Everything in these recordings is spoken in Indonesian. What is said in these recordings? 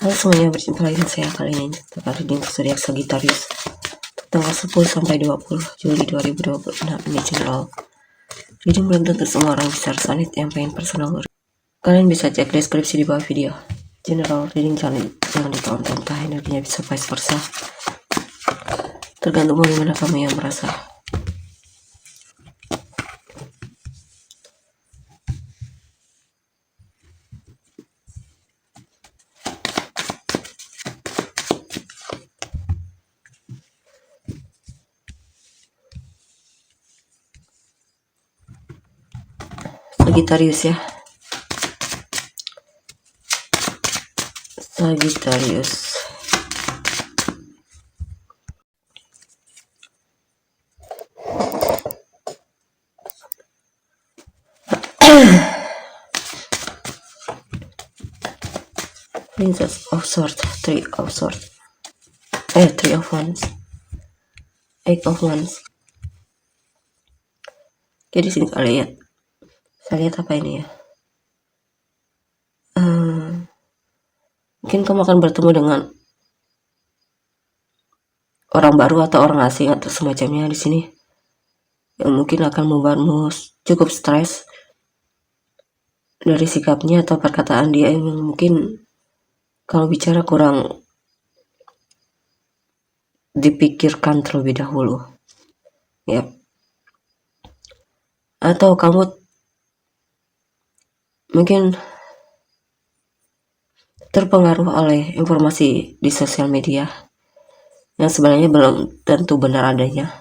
Halo semuanya, berjumpa lagi dengan saya kali ini tentang reading zodiak Sagittarius tanggal 10 sampai 20 Juli 2026. Ini general reading, belum tentu semua orang bisa resonate. Yang pengen personal, kalian bisa cek deskripsi di bawah video. General reading jangan ditonton, energinya bisa vice versa, tergantung bagaimana kamu yang merasa. Sagittarius ya, Sagittarius. Princess of Swords, Three of Swords, Three of Wands, Eight of Wands. Jadi sini kalian saya lihat apa ini ya? Mungkin kamu akan bertemu dengan orang baru atau orang asing atau semacamnya di sini, yang mungkin akan membuatmu cukup stres dari sikapnya atau perkataan dia yang mungkin kalau bicara kurang dipikirkan terlebih dahulu ya. Atau kamu mungkin terpengaruh oleh informasi di sosial media yang sebenarnya belum tentu benar adanya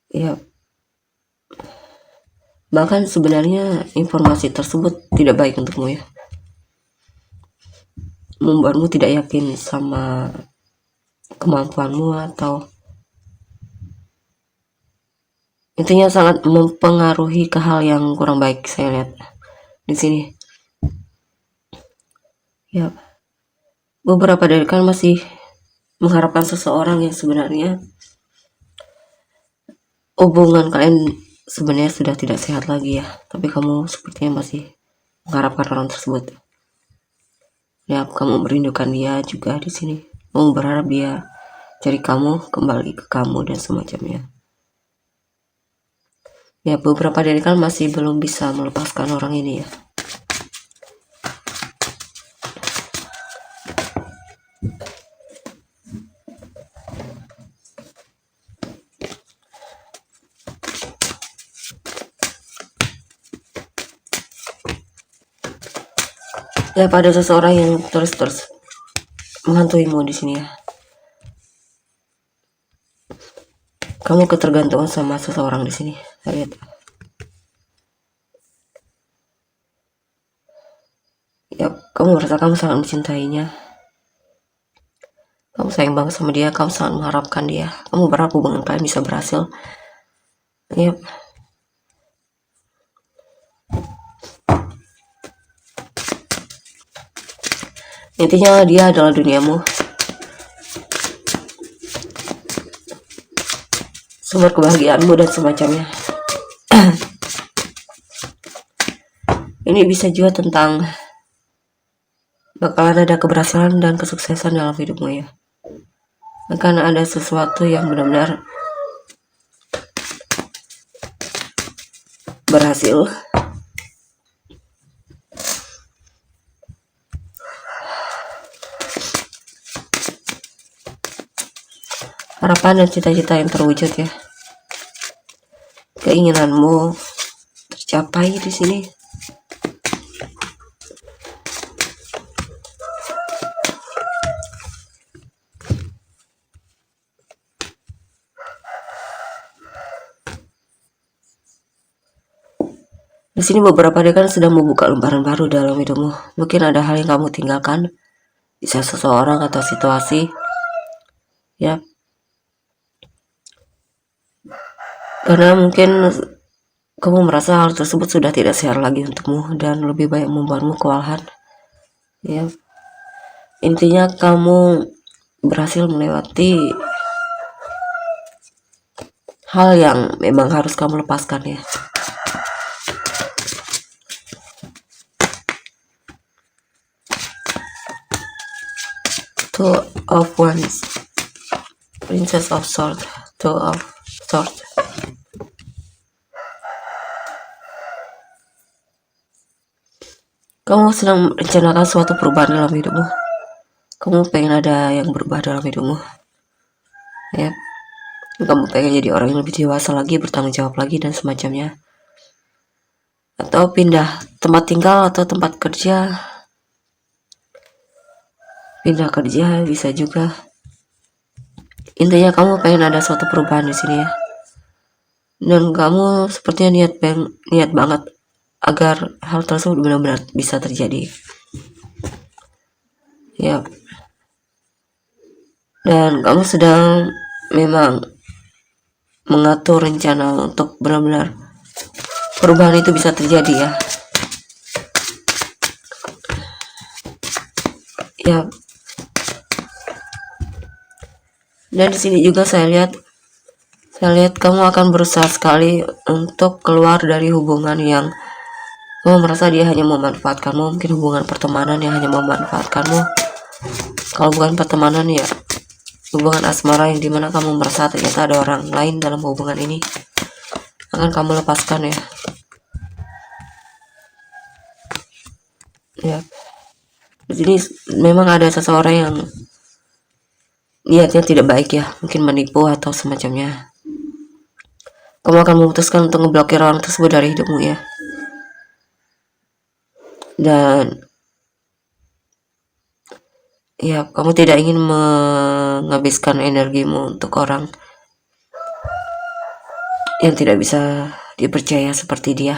ya. Bahkan sebenarnya informasi tersebut tidak baik untukmu ya, membuatmu tidak yakin sama kemampuanmu, atau intinya sangat mempengaruhi ke hal yang kurang baik. Saya lihat di sini ya, beberapa dari kalian masih mengharapkan seseorang yang sebenarnya hubungan kalian sebenarnya sudah tidak sehat lagi ya, tapi kamu sepertinya masih mengharapkan orang tersebut ya. Kamu merindukan dia juga di sini, kamu berharap dia cari kamu, kembali ke kamu dan semacamnya ya. Beberapa dari kalian masih belum bisa melepaskan orang ini ya. Ya, pada seseorang yang terus menghantuimu di sini ya. Kamu ketergantungan sama seseorang di sini. Saya lihat. Ya, kamu merasa kamu sangat mencintainya. Kamu sayang banget sama dia, kamu sangat mengharapkan dia. Kamu berharap hubungan kalian bisa berhasil. Ya. Intinya dia adalah duniamu, sumber kebahagiaanmu dan semacamnya. Ini bisa juga tentang bakalan ada keberhasilan dan kesuksesan dalam hidupmu ya. Akan ada sesuatu yang benar-benar berhasil. Harapan dan cita-cita yang terwujud ya. Keinginanmu tercapai di sini. Di sini beberapa dari kalian sedang membuka lembaran baru dalam hidupmu. Mungkin ada hal yang kamu tinggalkan, bisa seseorang atau situasi ya, karena mungkin kamu merasa hal tersebut sudah tidak sehat lagi untukmu dan lebih baik membuatmu kewalahan ya. Intinya kamu berhasil melewati hal yang memang harus kamu lepaskan ya. Two of Wands, Princess of Swords, Two of Swords. Kamu sedang merencanakan suatu perubahan dalam hidupmu. Kamu pengen ada yang berubah dalam hidupmu, ya. Kamu pengen jadi orang yang lebih dewasa lagi, bertanggung jawab lagi, dan semacamnya. Atau pindah tempat tinggal atau tempat kerja. Pindah kerja bisa juga. Intinya kamu pengen ada suatu perubahan di sini, ya. Dan kamu sepertinya niat banget agar hal tersebut benar-benar bisa terjadi. Ya. Dan kamu sedang memang mengatur rencana untuk benar-benar perubahan itu bisa terjadi, ya. Ya. Dan di sini juga saya lihat kamu akan berusaha sekali untuk keluar dari hubungan yang kamu merasa dia hanya memanfaatkanmu. Mungkin hubungan pertemanan yang hanya memanfaatkanmu. Kalau bukan pertemanan, ya hubungan asmara yang dimana kamu merasa ternyata ada orang lain dalam hubungan ini, akan kamu lepaskan, ya. Ya. Jadi memang ada seseorang yang niatnya tidak baik, ya, mungkin menipu atau semacamnya. Kamu akan memutuskan untuk ngeblokir orang tersebut dari hidupmu, ya. Dan ya, kamu tidak ingin menghabiskan energimu untuk orang yang tidak bisa dipercaya seperti dia.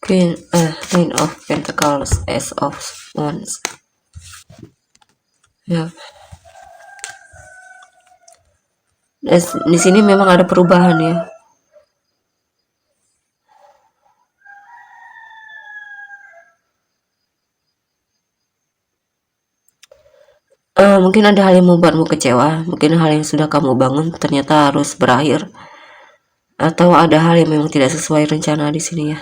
Queen of Pentacles, Ace of Wands. Ya. Di sini memang ada perubahan, ya. Mungkin ada hal yang membuatmu kecewa, mungkin hal yang sudah kamu bangun ternyata harus berakhir, atau ada hal yang memang tidak sesuai rencana di sini, ya.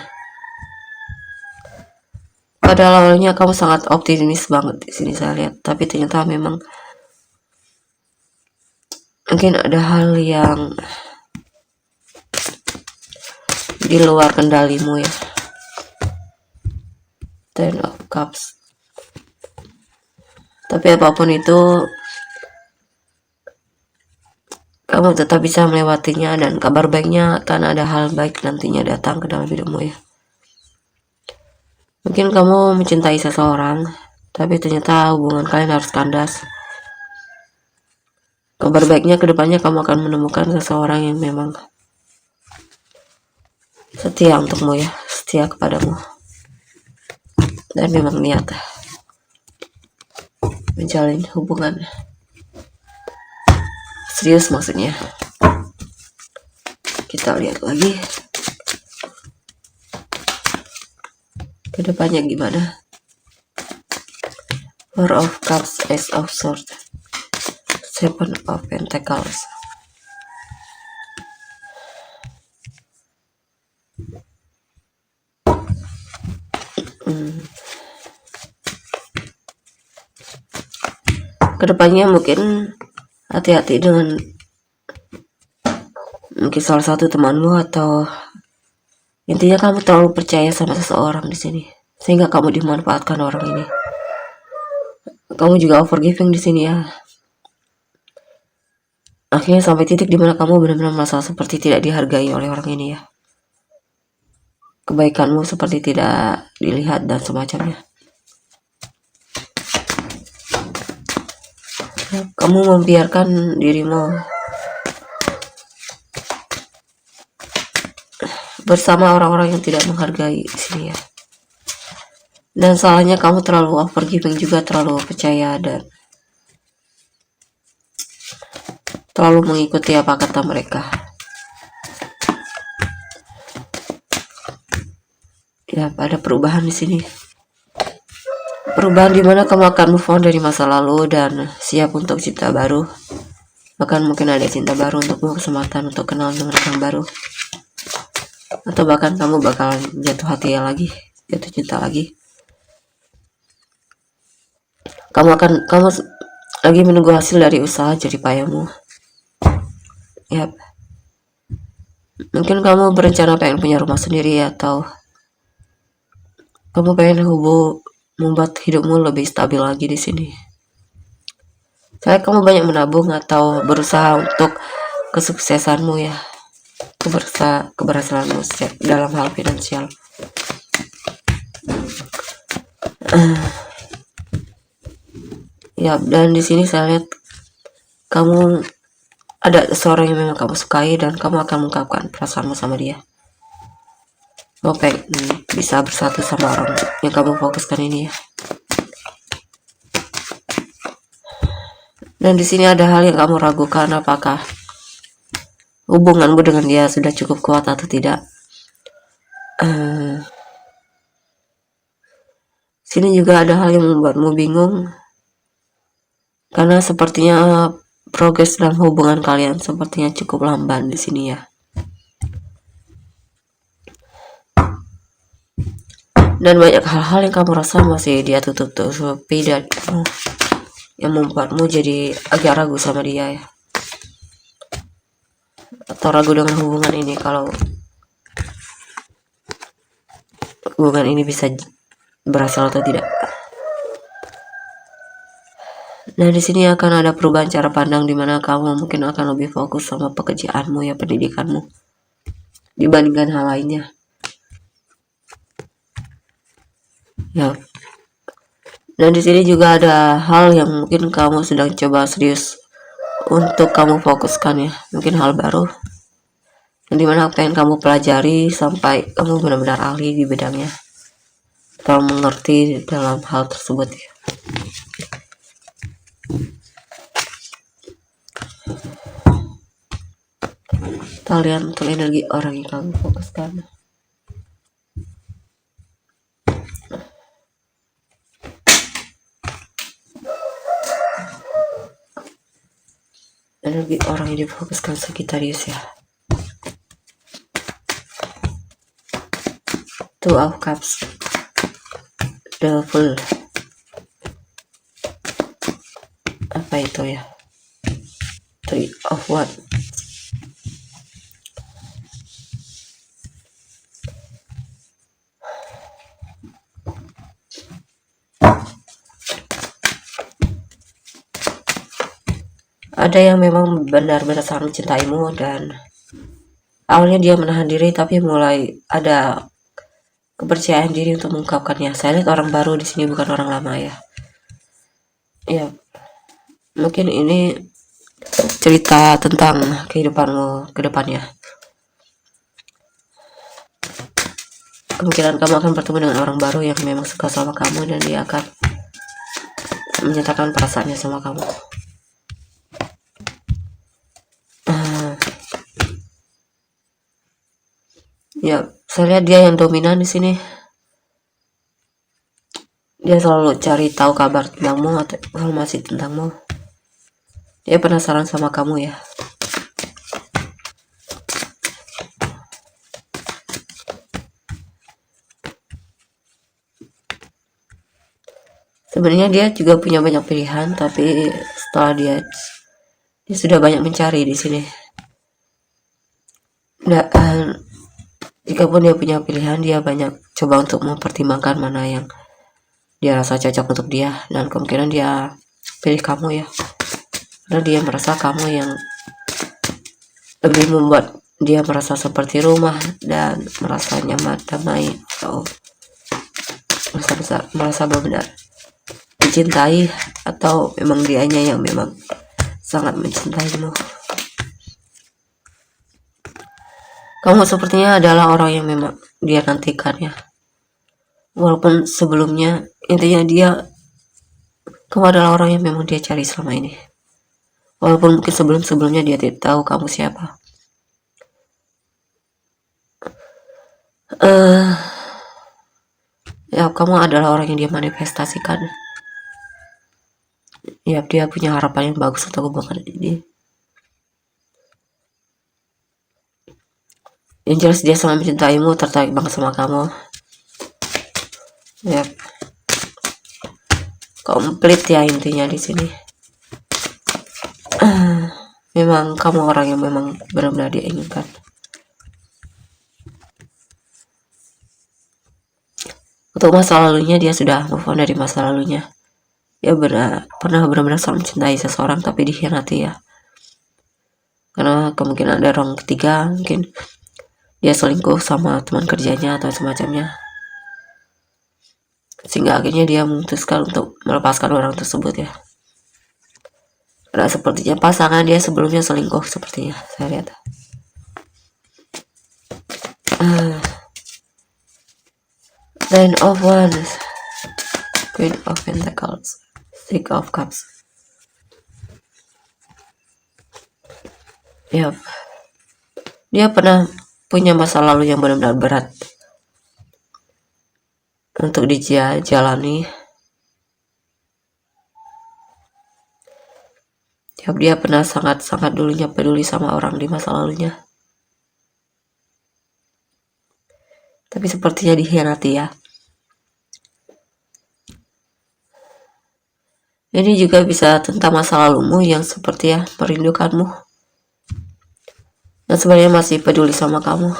Pada awalnya kamu sangat optimis banget di sini saya lihat, tapi ternyata memang mungkin ada hal yang di luar kendalimu, ya. Ten of Cups. Tapi apapun itu, kamu tetap bisa melewatinya, dan kabar baiknya akan ada hal baik nantinya datang ke dalam hidupmu, ya. Mungkin kamu mencintai seseorang, tapi ternyata hubungan kalian harus kandas. Kabar baiknya kedepannya kamu akan menemukan seseorang yang memang setia untukmu, ya, setia kepadamu, dan memang niat menjalin hubungan serius, maksudnya. Kita lihat lagi kedepannya gimana. Four of Cups, Ace of Swords, Seven of Pentacles. Kedepannya mungkin hati-hati dengan mungkin salah satu temanmu, atau intinya kamu terlalu percaya sama seseorang di sini sehingga kamu dimanfaatkan orang ini. Kamu juga overgiving di sini, ya. Akhirnya sampai titik dimana kamu benar-benar merasa seperti tidak dihargai oleh orang ini, ya. Kebaikanmu seperti tidak dilihat dan semacamnya. Kamu membiarkan dirimu bersama orang-orang yang tidak menghargai di sini, ya. Dan salahnya kamu terlalu overgiving juga, terlalu percaya dan terlalu mengikuti apa kata mereka. Ya, ada perubahan di sini. Perubahan dimana kamu akan move on dari masa lalu dan siap untuk cinta baru. Bahkan mungkin ada cinta baru untukmu, kesempatan untuk kenal dengan orang baru. atau bahkan kamu bakal jatuh hati lagi, jatuh cinta lagi. Kamu lagi menunggu hasil dari usaha jerih payahmu. Yap. Mungkin kamu berencana pengen punya rumah sendiri, atau kamu pengen membuat hidupmu lebih stabil lagi di sini. Saya kamu banyak menabung atau berusaha untuk kesuksesanmu ya, keberhasilanmu dalam hal finansial. Ya, dan di sini saya lihat kamu ada seorang yang memang kamu sukai dan kamu akan mengungkapkan perasaanmu sama dia. Kamu pengen bisa bersatu sama orang yang kamu fokuskan ini ya. Dan di sini ada hal yang kamu ragukan, apakah hubunganmu dengan dia sudah cukup kuat atau tidak. Sini juga ada hal yang membuatmu bingung, karena sepertinya progres dalam hubungan kalian sepertinya cukup lamban di sini ya. Dan banyak hal-hal yang kamu rasa masih dia tutup-tutupi dan yang membuatmu jadi agak ragu sama dia ya. Atau ragu dengan hubungan ini, kalau hubungan ini bisa berhasil atau tidak. Nah, di sini akan ada perubahan cara pandang, di mana kamu mungkin akan lebih fokus sama pekerjaanmu ya, pendidikanmu, dibandingkan hal lainnya. Ya. Dan di sini juga ada hal yang mungkin kamu sedang coba serius untuk kamu fokuskan ya, mungkin hal baru, yang dimana pengen kamu pelajari sampai kamu benar-benar ahli di bidangnya atau mengerti dalam hal tersebut ya. Kita lihat untuk energi orang yang kamu fokuskan. Energi orang yang difokuskan Sagittarius ya. Two of Cups, the Fool. Apa itu ya? Three of Wands. Ada yang memang benar-benar sangat mencintaimu, dan awalnya dia menahan diri, tapi mulai ada kepercayaan diri untuk mengungkapkannya. Saya lihat orang baru di sini, bukan orang lama ya. Ya, mungkin ini cerita tentang kehidupanmu ke depannya. Kemungkinan kamu akan bertemu dengan orang baru yang memang suka sama kamu, dan dia akan menyatakan perasaannya sama kamu. Ya, saya lihat dia yang dominan di sini. Dia selalu cari tahu kabar tentangmu atau informasi tentangmu. Dia penasaran sama kamu ya. Sebenarnya dia juga punya banyak pilihan, tapi setelah dia sudah banyak mencari di sini. Dan jika pun dia punya pilihan, dia banyak coba untuk mempertimbangkan mana yang dia rasa cocok untuk dia, dan kemungkinan dia pilih kamu ya, karena dia merasa kamu yang lebih membuat dia merasa seperti rumah dan merasa nyaman, damai, atau merasa benar-benar dicintai, atau memang dianya yang memang sangat mencintaimu. Kamu sepertinya adalah orang yang memang dia nantikan ya. Walaupun sebelumnya, intinya kamu adalah orang yang memang dia cari selama ini. Walaupun mungkin sebelumnya dia tidak tahu kamu siapa. Ya, kamu adalah orang yang dia manifestasikan. Ya, dia punya harapan yang bagus untuk hubungan ini. Yang jelas dia sangat mencintaimu, tertarik banget sama kamu. Yap. Komplit ya intinya di sini. Memang kamu orang yang memang benar-benar dia inginkan. Untuk masa lalunya dia sudah move on dari masa lalunya. Dia pernah benar-benar sangat mencintai seseorang tapi dikhianati ya. Karena kemungkinan ada orang ketiga, mungkin dia selingkuh sama teman kerjanya atau semacamnya. Sehingga akhirnya dia memutuskan untuk melepaskan orang tersebut ya. Karena sepertinya pasangan dia sebelumnya selingkuh sepertinya, saya lihat. Nine of Wands, Queen of Pentacles, Six of Cups. Yap. Dia pernah punya masa lalu yang benar-benar berat untuk dijalani. Yap, dia pernah sangat-sangat dulunya peduli sama orang di masa lalunya. Tapi sepertinya dikhianati ya. Ini juga bisa tentang masa lalumu yang seperti ya merindukanmu. Dan sebenarnya masih peduli sama kamu.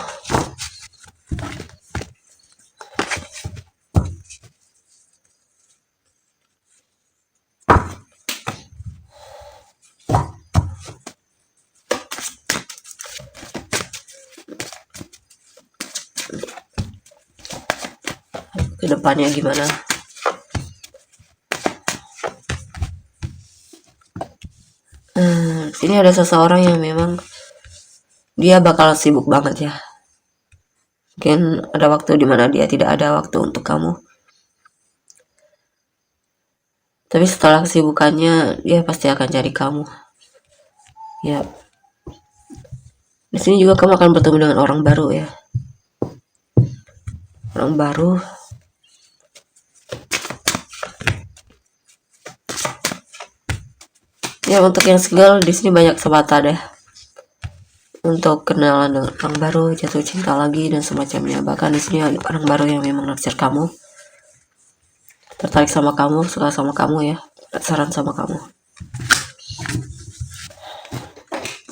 Kedepannya gimana? Sini ada seseorang yang memang dia bakal sibuk banget ya. Mungkin ada waktu dimana dia tidak ada waktu untuk kamu. Tapi setelah kesibukannya dia pasti akan cari kamu. Ya. Di sini juga kamu akan bertemu dengan orang baru ya. Orang baru. Ya, untuk yang single di sini banyak kesempatan ya untuk kenalan dengan orang baru, jatuh cinta lagi dan semacamnya. Bahkan di sini ada orang baru yang memang naksir kamu, tertarik sama kamu, suka sama kamu ya, penasaran sama kamu.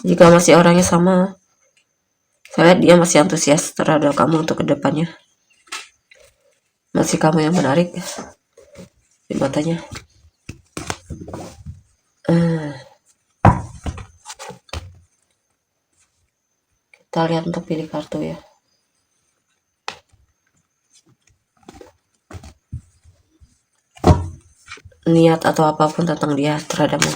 Jika masih orangnya sama, saya lihat dia masih antusias terhadap kamu untuk kedepannya. Masih kamu yang menarik di matanya. Kita lihat untuk pilih kartu ya. Niat atau apapun tentang dia terhadapmu.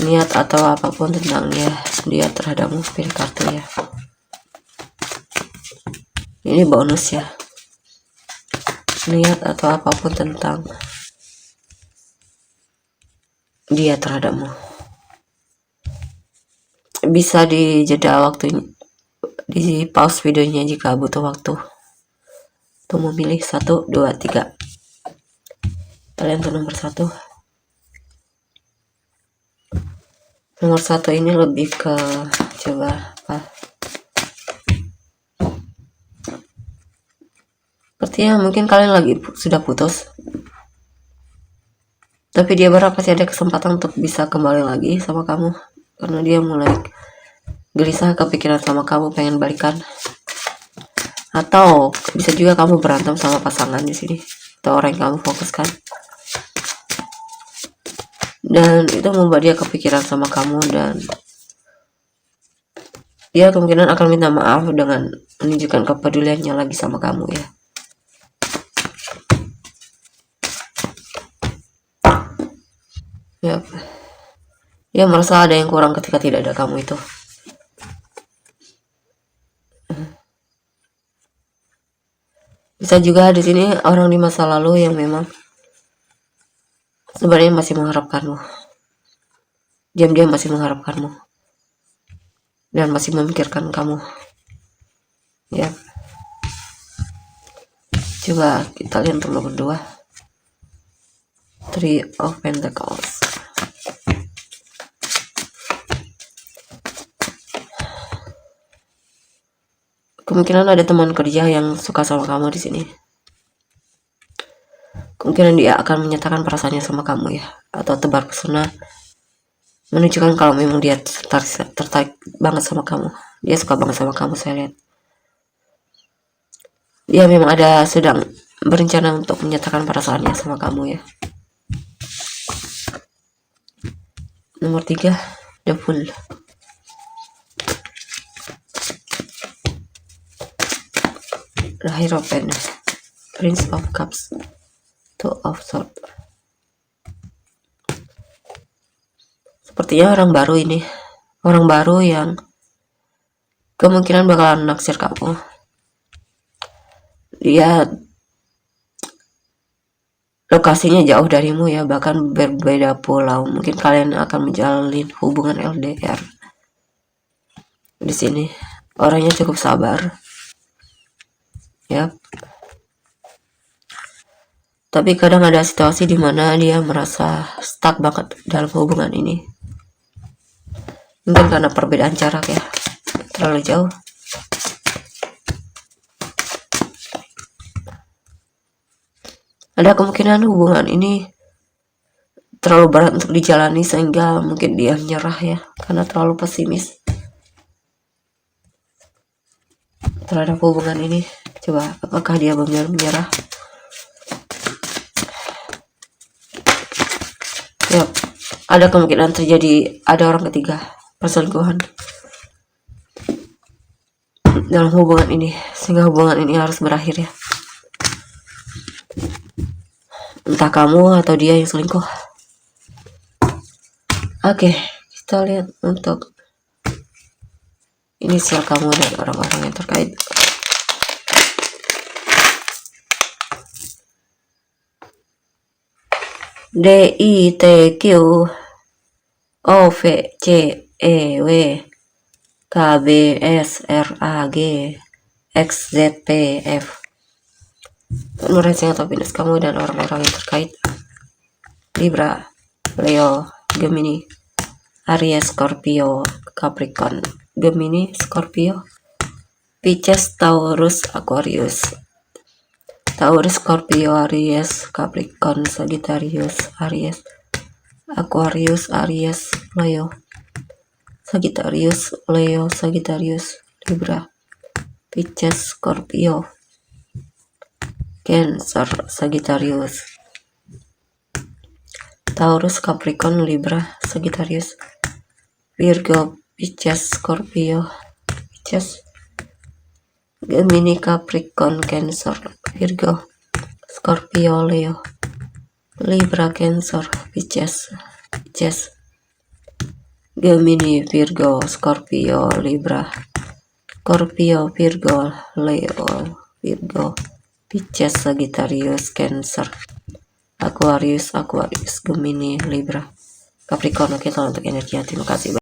Niat atau apapun tentang dia terhadapmu, pilih kartu ya. Ini bonus ya. Niat atau apapun tentang dia terhadapmu. Bisa dijeda waktunya, di pause videonya jika butuh waktu untuk memilih 1, 2, 3. Kalian tuh nomor 1. Nomor 1 ini lebih ke coba apa? Sepertinya mungkin kalian lagi sudah putus. Tapi dia berharap pasti ada kesempatan untuk bisa kembali lagi sama kamu. Karena dia mulai gelisah, kepikiran sama kamu, pengen balikan. Atau bisa juga kamu berantem sama pasangan di sini atau orang yang kamu fokuskan. Dan itu membuat dia kepikiran sama kamu dan dia kemungkinan akan minta maaf dengan menunjukkan kepeduliannya lagi sama kamu ya. Yap. Dia merasa ada yang kurang ketika tidak ada kamu itu. Bisa juga di sini orang di masa lalu yang memang sebenarnya masih mengharapkanmu. Diam-diam masih mengharapkanmu. Dan masih memikirkan kamu. Ya. Coba kita lihat nomor 2. Three of Pentacles. Kemungkinan ada teman kerja yang suka sama kamu di sini. Kemungkinan dia akan menyatakan perasaannya sama kamu ya, atau tebar pesona menunjukkan kalau memang dia tertarik banget sama kamu. Dia suka banget sama kamu, saya lihat. Dia memang ada sedang berencana untuk menyatakan perasaannya sama kamu ya. Nomor 3, The Fool. The Hierophant, Prince of Cups, Two of Swords. Sepertinya orang baru ini, orang baru yang kemungkinan bakalan naksir kamu. Dia lokasinya jauh darimu ya, bahkan berbeda pulau. Mungkin kalian akan menjalin hubungan LDR. Di sini orangnya cukup sabar ya, tapi kadang ada situasi di mana dia merasa stuck banget dalam hubungan ini. Mungkin karena perbedaan jarak ya, terlalu jauh. Ada kemungkinan hubungan ini terlalu berat untuk dijalani sehingga mungkin dia menyerah ya, karena terlalu pesimis terhadap hubungan ini. Coba, apakah dia benar menyerah? Ya, ada kemungkinan terjadi ada orang ketiga, perselingkuhan dalam hubungan ini, sehingga hubungan ini harus berakhir ya. Entah kamu atau dia yang selingkuh. Oke, kita lihat untuk inisial kamu dan orang-orang yang terkait. DITQ OVCEW KBSRAG XZPF. Menurut atau Venus kamu dan orang-orang yang terkait. Libra, Leo, Gemini, Aries, Scorpio, Capricorn, Gemini, Scorpio, Pisces, Taurus, Aquarius. Taurus, Scorpio, Aries, Capricorn, Sagittarius, Aries, Aquarius, Aries, Leo, Sagittarius, Leo, Sagittarius, Libra, Pisces, Scorpio, Cancer, Sagittarius, Taurus, Capricorn, Libra, Sagittarius, Virgo, Pisces, Scorpio, Pisces, Gemini, Capricorn, Cancer, Virgo, Scorpio, Leo, Libra, Cancer, Pisces, Gemini, Virgo, Scorpio, Libra, Scorpio, Virgo, Leo, Virgo, Pisces, Sagittarius, Cancer, Aquarius, Gemini, Libra, Capricorn. Oke, untuk energinya terima kasih.